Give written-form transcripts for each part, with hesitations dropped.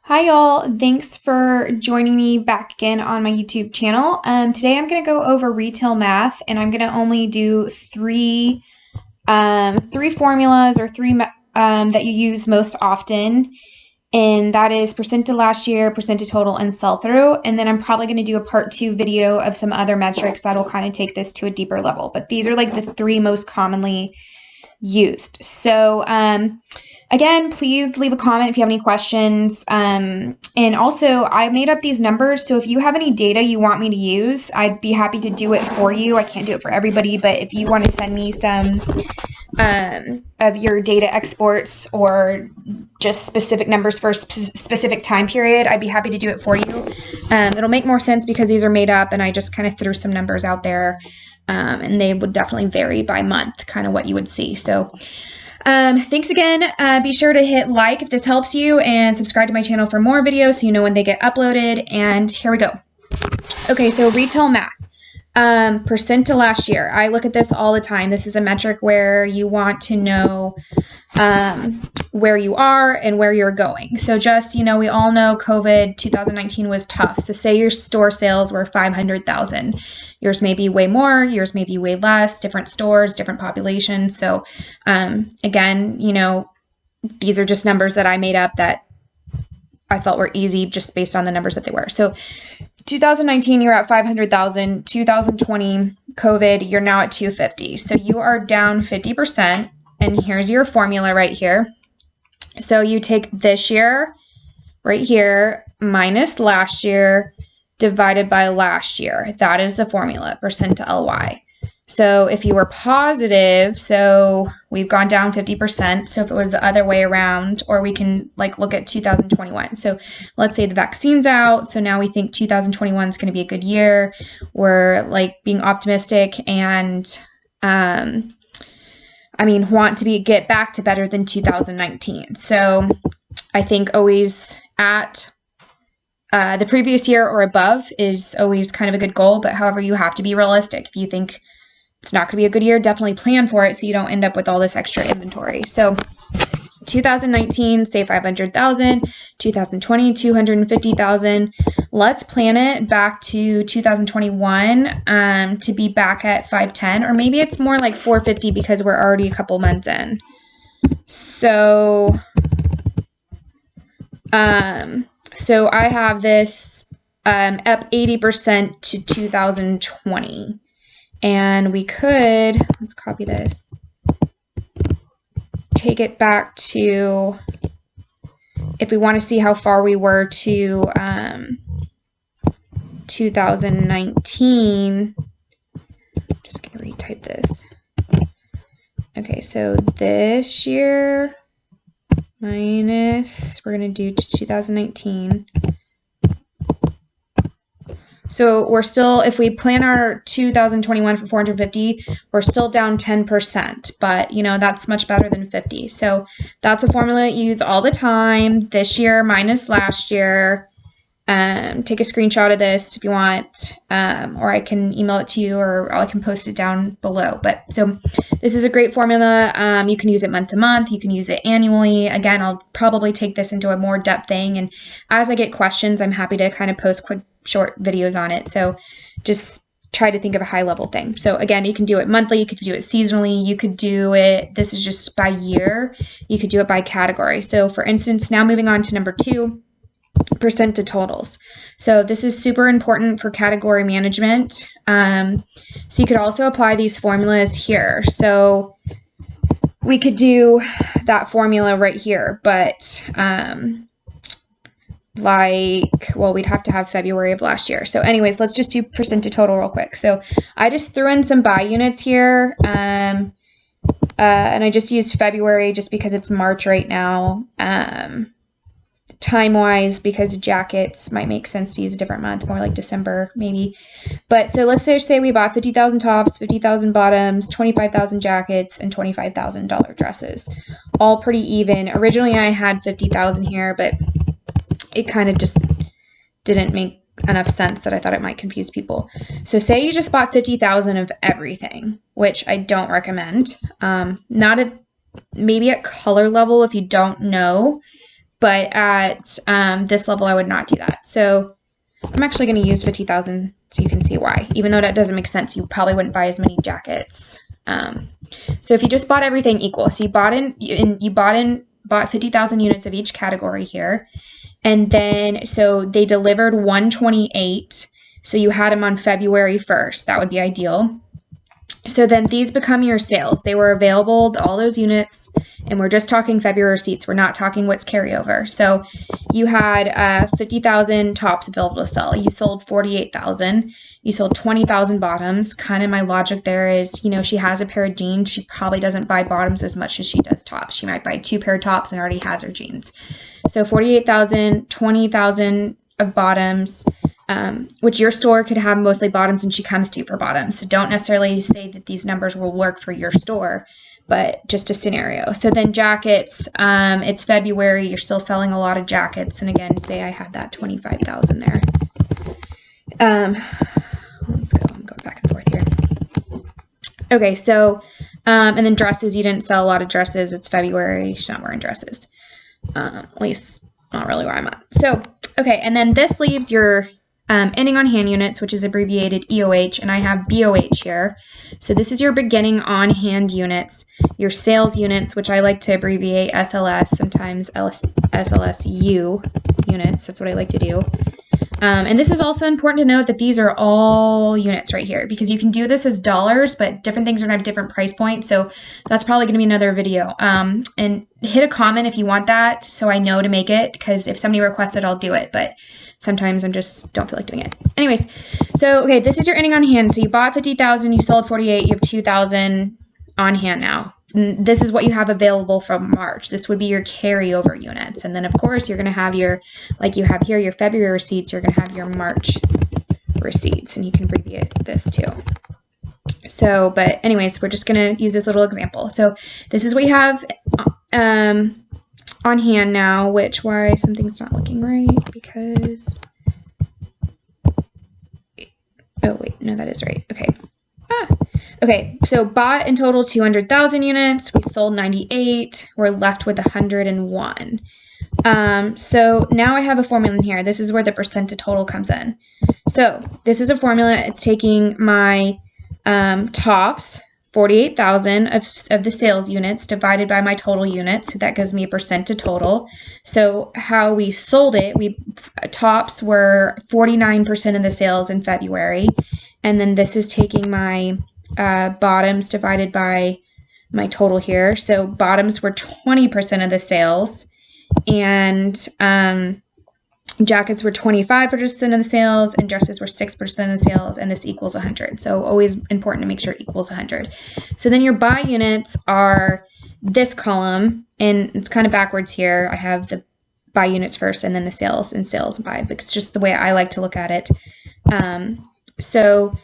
Hi y'all, thanks for joining me back again on my YouTube channel. Today I'm going to go over retail math and I'm going to only do three formulas or that you use most often. And that is percent to last year, percent to total, and sell-through. And then I'm probably going to do a part 2 video of some other metrics that'll kind of take this to a deeper level. But these are like the three most commonly used. So again, please leave a comment if you have any questions. And also, I made up these numbers, so if you have any data you want me to use, I'd be happy to do it for you. I can't do it for everybody, but if you want to send me some of your data exports or just specific numbers for a specific time period, I'd be happy to do it for you. It'll make more sense because these are made up and I just kind of threw some numbers out there. And they would definitely vary by month, kind of what you would see. So thanks again. Be sure to hit like if this helps you and subscribe to my channel for more videos so you know when they get uploaded. And here we go. Okay, so retail math. Percent to last year. I look at this all the time. This is a metric where you want to know where you are and where you're going. So just, we all know COVID 2019 was tough. So say your store sales were 500,000. Yours may be way more, yours may be way less, different stores, different populations. So again, these are just numbers that I made up that I felt were easy just based on the numbers that they were. So 2019, you're at 500,000. 2020, COVID, you're now at 250. So you are down 50%. And here's your formula right here. So you take this year right here minus last year divided by last year. That is the formula, percent to LY. So if you were positive, so we've gone down 50%. So if it was the other way around, or we can look at 2021. So let's say the vaccine's out. So now we think 2021 is going to be a good year. We're being optimistic and, want to get back to better than 2019. So I think always at the previous year or above is always kind of a good goal, but however, you have to be realistic. If you think it's not going to be a good year, definitely plan for it so you don't end up with all this extra inventory. So 2019, say 500,000, 2020, 250,000. Let's plan it back to 2021 to be back at 510, or maybe it's more like 450 because we're already a couple months in. So, so I have this up 80% to 2020. And we could, let's copy this, take it back to, if we want to see how far we were to 2019, just going to retype this. Okay, so this year minus, we're going to do to 2019. So we're still, if we plan our 2021 for 450, we're still down 10%, but that's much better than 50. So that's a formula that you use all the time. This year minus last year. Take a screenshot of this if you want, or I can email it to you, or I can post it down below. But so this is a great formula. You can use it month to month. You can use it annually. Again, I'll probably take this into a more depth thing. And as I get questions, I'm happy to kind of post quick, short videos on it. So just try to think of a high level thing. So again, you can do it monthly. You could do it seasonally. You could do it, this is just by year. You could do it by category. So for instance, now moving on to number 2, percent to totals. So this is super important for category management. So you could also apply these formulas here. So we could do that formula right here, but we'd have to have February of last year. So anyways, let's just do percent to total real quick. So I just threw in some buy units here. And I just used February just because it's March right now. Time-wise, because jackets might make sense to use a different month, more like December maybe. But so let's say we bought 50,000 tops, 50,000 bottoms, 25,000 jackets, and $25,000 dresses. All pretty even. Originally I had 50,000 here, but it kind of just didn't make enough sense that I thought it might confuse people. So say you just bought 50,000 of everything, which I don't recommend. Not at maybe at color level if you don't know. but at this level, I would not do that. So I'm actually going to use 50,000 so you can see why. Even though that doesn't make sense, you probably wouldn't buy as many jackets. So if you just bought everything equal, so you bought 50,000 units of each category here, and then so they delivered 128. So you had them on February 1st. That would be ideal. So then these become your sales. They were available, all those units, and we're just talking February receipts. We're not talking what's carryover. So you had 50,000 tops available to sell. You sold 48,000. You sold 20,000 bottoms. Kind of my logic there is, you know, she has a pair of jeans. She probably doesn't buy bottoms as much as she does tops. She might buy 2 pair of tops and already has her jeans. So 48,000, 20,000 of bottoms. Which your store could have mostly bottoms and she comes to you for bottoms. So don't necessarily say that these numbers will work for your store, but just a scenario. So then jackets, it's February, you're still selling a lot of jackets. And again, say I had that 25,000 there. Let's go, I'm going back and forth here. Okay, so, and then dresses, you didn't sell a lot of dresses. It's February, she's not wearing dresses. At least not really where I'm at. So, okay, and then this leaves your ending on hand units, which is abbreviated EOH, and I have BOH here. So this is your beginning on hand units, your sales units, which I like to abbreviate SLS, sometimes SLSU units. That's what I like to do. And this is also important to note that these are all units right here, because you can do this as dollars, but different things are going to have different price points. So that's probably going to be another video. And hit a comment if you want that, so I know to make it, because if somebody requests it, I'll do it. But sometimes I just don't feel like doing it. Anyways, so, okay, this is your ending on hand. So you bought 50,000, you sold 48, you have 2,000 on hand now. And this is what you have available from March. This would be your carryover units. And then, of course, you're going to have your, like you have here, your February receipts. You're going to have your March receipts. And you can abbreviate this too. So, but anyways, we're just going to use this little example. So this is what you have on hand now, which why something's not looking right, because, oh wait, no, that is right. Okay. Okay, so bought in total 200,000 units. We sold 98. We're left with 101. So now I have a formula in here. This is where the percent to total comes in. So this is a formula. It's taking my tops, 48,000 of the sales units divided by my total units. So that gives me a percent to total. So how we sold it, tops were 49% of the sales in February. And then this is taking my bottoms divided by my total here. So bottoms were 20% of the sales, and jackets were 25% of the sales, and dresses were 6% of the sales, and this equals 100. So always important to make sure it equals 100. So then your buy units are this column, and it's kind of backwards here. I have the buy units first and then the sales and buy, because it's just the way I like to look at it. So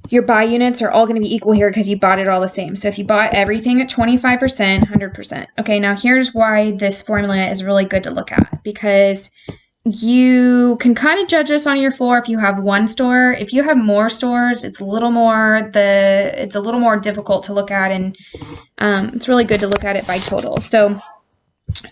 your buy units are all going to be equal here because you bought it all the same. So if you bought everything at 25%, 100%. Okay, now here's why this formula is really good to look at, because you can kind of judge this on your floor if you have one store. If you have more stores, it's a little more difficult to look at, and it's really good to look at it by total. So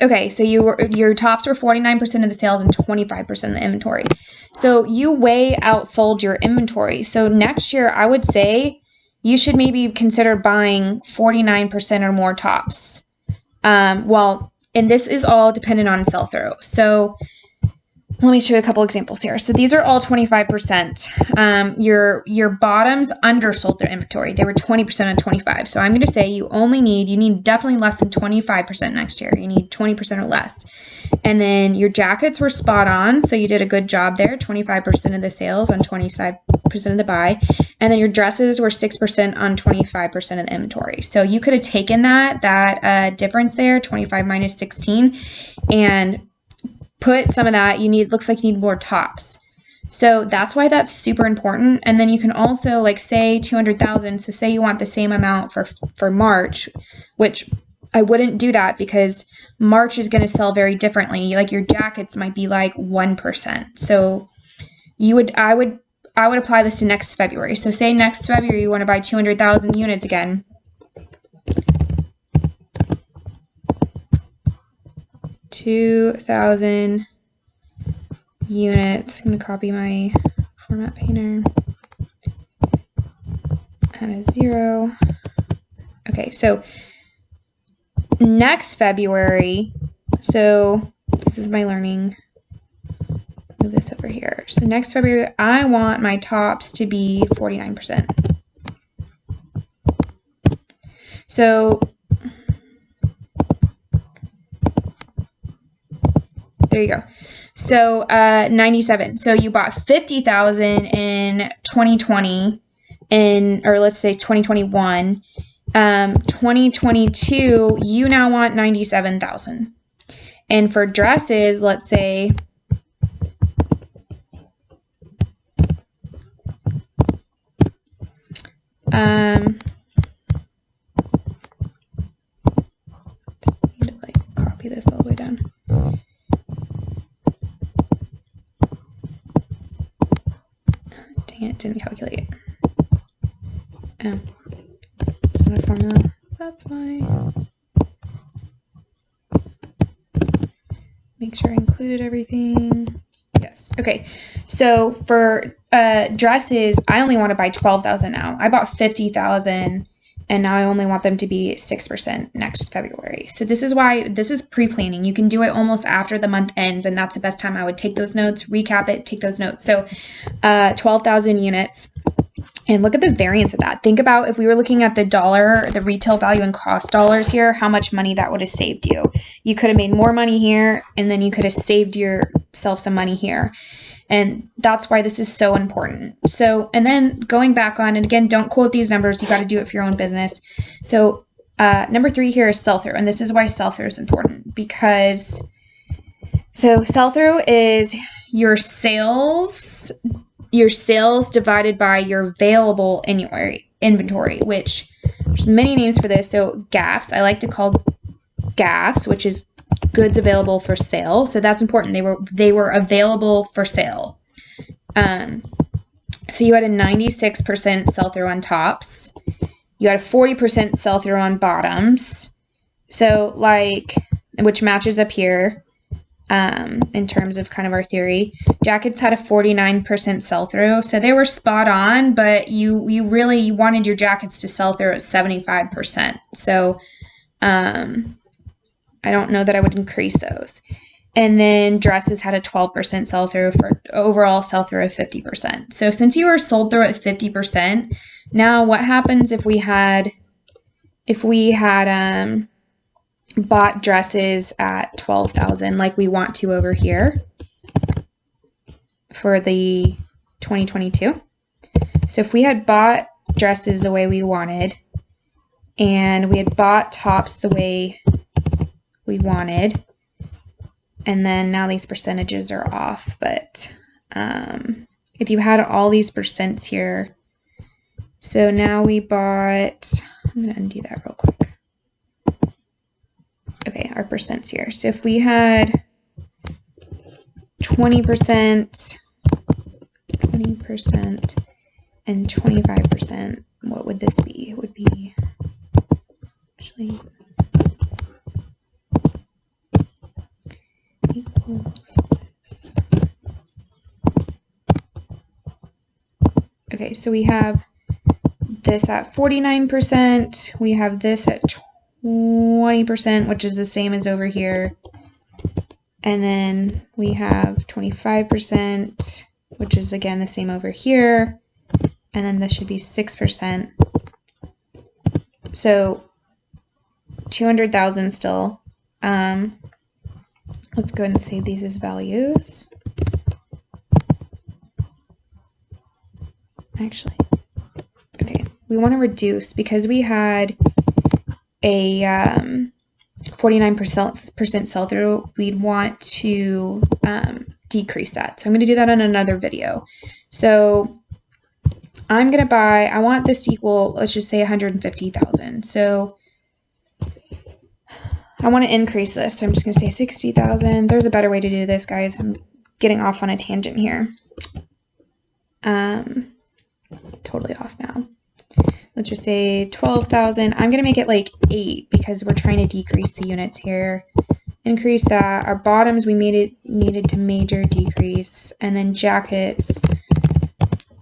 okay, so your tops were 49% of the sales and 25% of the inventory. So you way outsold your inventory. So next year, I would say you should maybe consider buying 49% or more tops. And this is all dependent on sell-through. So let me show you a couple examples here. So these are all 25%. Your bottoms undersold their inventory. They were 20% on 25. So I'm going to say you need definitely less than 25% next year. You need 20% or less. And then your jackets were spot on. So you did a good job there. 25% of the sales on 25% of the buy. And then your dresses were 6% on 25% of the inventory. So you could have taken that difference there, 25 minus 16, and put some of that. Looks like you need more tops. So that's why that's super important. And then you can also, like, say 200,000. So say you want the same amount for March, which I wouldn't do that because March is going to sell very differently. Like your jackets might be like 1%. So I would apply this to next February. So say next February you want to buy 200,000 units again. 2,000 units. I'm going to copy my format painter. Add a 0. Okay, so next February, so this is my learning. Move this over here. So next February, I want my tops to be 49%. So there you go. So 97. So you bought 50,000 in 2020, or let's say 2021. 2022, you now want 97,000. And for dresses, let's say just need to like copy this all the way down. Dang it, didn't calculate. Oh, it's not a formula. That's why. Make sure I included everything. Yes. Okay. So for dresses, I only want to buy 12,000 now. I bought 50,000 and now I only want them to be 6% next February. So this is why this is pre-planning. You can do it almost after the month ends, and that's the best time I would take those notes, recap it, take those notes. So 12,000 units. And look at the variance of that. Think about if we were looking at the dollar, the retail value and cost dollars here, how much money that would have saved you. You could have made more money here, and then you could have saved yourself some money here. And that's why this is so important. So, and then going back on, and again, don't quote these numbers. You got to do it for your own business. So number 3 here is sell-through. And this is why sell-through is important, because so sell-through is your sales divided by your available inventory, which there's many names for this. So GAFs, I like to call GAFs, which is goods available for sale. So that's important. They were available for sale. So you had a 96% sell-through on tops. You had a 40% sell-through on bottoms. So like, which matches up here. In terms of kind of our theory, jackets had a 49% sell-through, so they were spot on, but you really wanted your jackets to sell through at 75%. So I don't know that I would increase those. And then dresses had a 12% sell-through for overall sell-through of 50%. So since you were sold through at 50%, now what happens if we had bought dresses at 12,000 like we want to over here for the 2022. So if we had bought dresses the way we wanted and we had bought tops the way we wanted, and then now these percentages are off, but if you had all these percents here, so now we bought, I'm going to undo that real quick. Okay, our percents here. So if we had 20%, and 25%, what would this be? It would be actually equals this. Okay, so we have this at 49%, we have this at 20%, which is the same as over here. And then we have 25%, which is again the same over here. And then this should be 6%. So 200,000 still. Let's go ahead and save these as values. Actually, okay, we want to reduce because we had a 49% sell-through, we'd want to decrease that. So I'm going to do that on another video. So I'm going to buy, I want this to equal, let's just say 150,000. So I want to increase this. So I'm just going to say 60,000. There's a better way to do this, guys. I'm getting off on a tangent here. Totally off now. Let's just say 12,000. I'm going to make it like 8 because we're trying to decrease the units here increase that. Our bottoms, we needed to major decrease, and then jackets,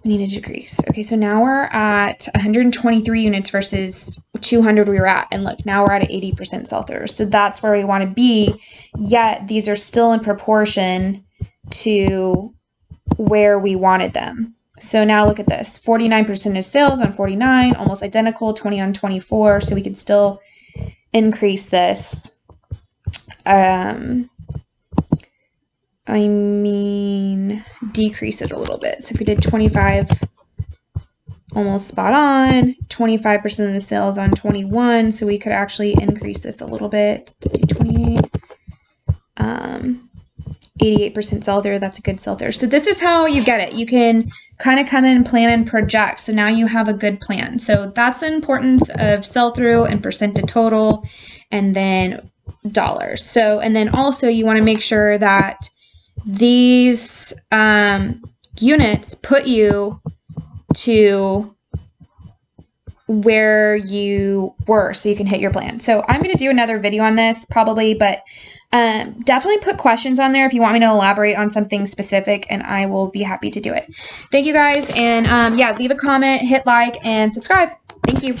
we need to decrease. Okay, so now we're at 123 units versus 200 we were at, and look, now we're at an 80% sell-through. So that's where we want to be, yet these are still in proportion to where we wanted them. So now look at this, 49% of sales on 49, almost identical, 20 on 24, so we could still increase this. Decrease it a little bit. So if we did 25, almost spot on, 25% of the sales on 21, so we could actually increase this a little bit to do 28. 88% sell-through, that's a good sell-through. So this is how you get it. You can kind of come in, plan, and project. So now you have a good plan. So that's the importance of sell-through and percent to total, and then dollars. So, and then also you want to make sure that these units put you to where you were so you can hit your plan. So I'm going to do another video on this probably, but definitely put questions on there if you want me to elaborate on something specific, and I will be happy to do it. Thank you guys. And yeah, leave a comment, hit like, and subscribe. Thank you.